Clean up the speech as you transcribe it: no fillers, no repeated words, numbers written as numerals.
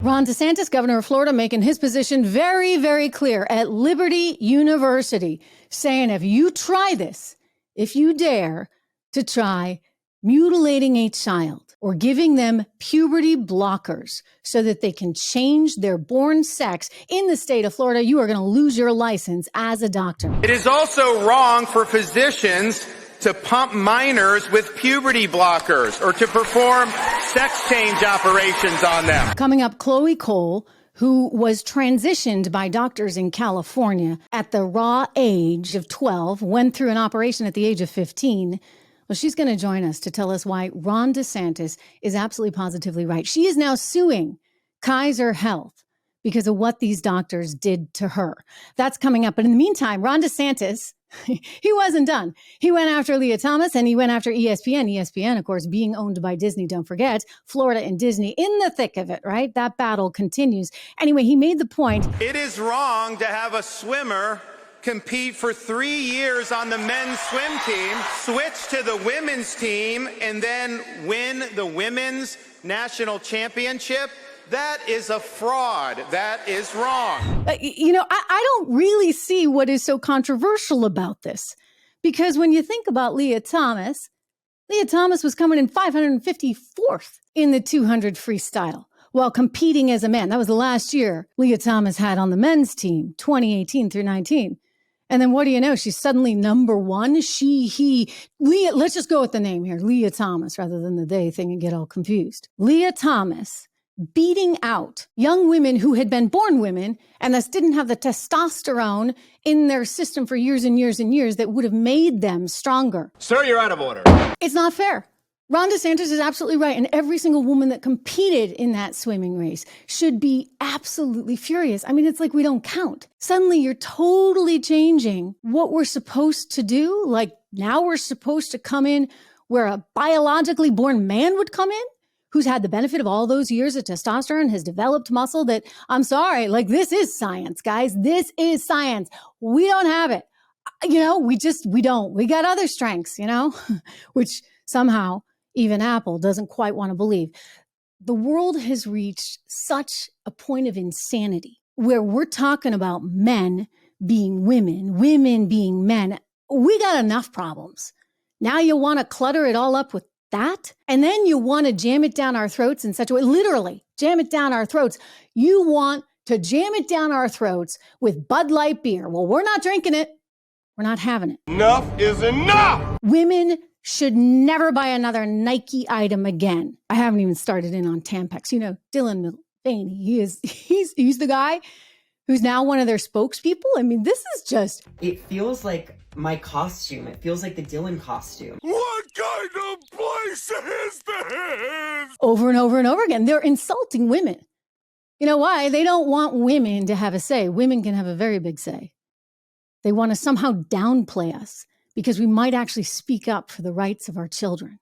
Ron DeSantis, governor of Florida, making his position very, very clear at Liberty University, saying if you try this, if you dare to try mutilating a child or giving them puberty blockers so that they can change their born sex in the state of Florida, you are going to lose your license as a doctor. It is also wrong for physicians to pump minors with puberty blockers or to perform sex change operations on them. Coming up, Chloe Cole, who was transitioned by doctors in California at the raw age of 12, went through an operation at the age of 15. Well, she's going to join us to tell us why Ron DeSantis is absolutely positively right. She is now suing Kaiser Health because of what these doctors did to her. That's coming up. But in the meantime, Ron DeSantis, he wasn't done. He went after Leah Thomas and he went after ESPN. ESPN, of course, being owned by Disney. Don't forget, Florida and Disney in the thick of it, right? That battle continues. Anyway, he made the point. It is wrong to have a swimmer compete for 3 years on the men's swim team, switch to the women's team, and then win the women's national championship. That is a fraud. That is wrong. I don't really see what is so controversial about this. Because when you think about Leah Thomas was coming in 554th in the 200 freestyle while competing as a man. That was the last year Leah Thomas had on the men's team, 2018 through 19. And then what do you know? She's suddenly number one. Leah, let's just go with the name here, Leah Thomas, rather than the they thing and get all confused. Leah Thomas beating out young women who had been born women and thus didn't have the testosterone in their system for years and years and years that would have made them stronger. Sir, you're out of order. It's not fair. Ron DeSantis is absolutely right. And every single woman that competed in that swimming race should be absolutely furious. I mean, it's like we don't count. Suddenly you're totally changing what we're supposed to do. Like now we're supposed to come in where a biologically born man would come in, who's had the benefit of all those years of testosterone, has developed muscle that, I'm sorry, like this is science, guys. This is science. We don't have it. We don't. We got other strengths, which somehow even Apple doesn't quite want to believe. The world has reached such a point of insanity where we're talking about men being women, women being men. We got enough problems. Now you want to clutter it all up with that? And then you want to jam it down our throats in such a way, literally jam it down our throats. You want to jam it down our throats with Bud Light beer. Well, we're not drinking it. We're not having it. Enough is enough. Women should never buy another Nike item again. I haven't even started in on Tampax. Dylan Mulvaney, he's the guy who's now one of their spokespeople. I mean, this is just... It feels like my costume. It feels like the Dylan costume. What kind of place is this? Over and over and over again. They're insulting women. You know why? They don't want women to have a say. Women can have a very big say. They want to somehow downplay us because we might actually speak up for the rights of our children.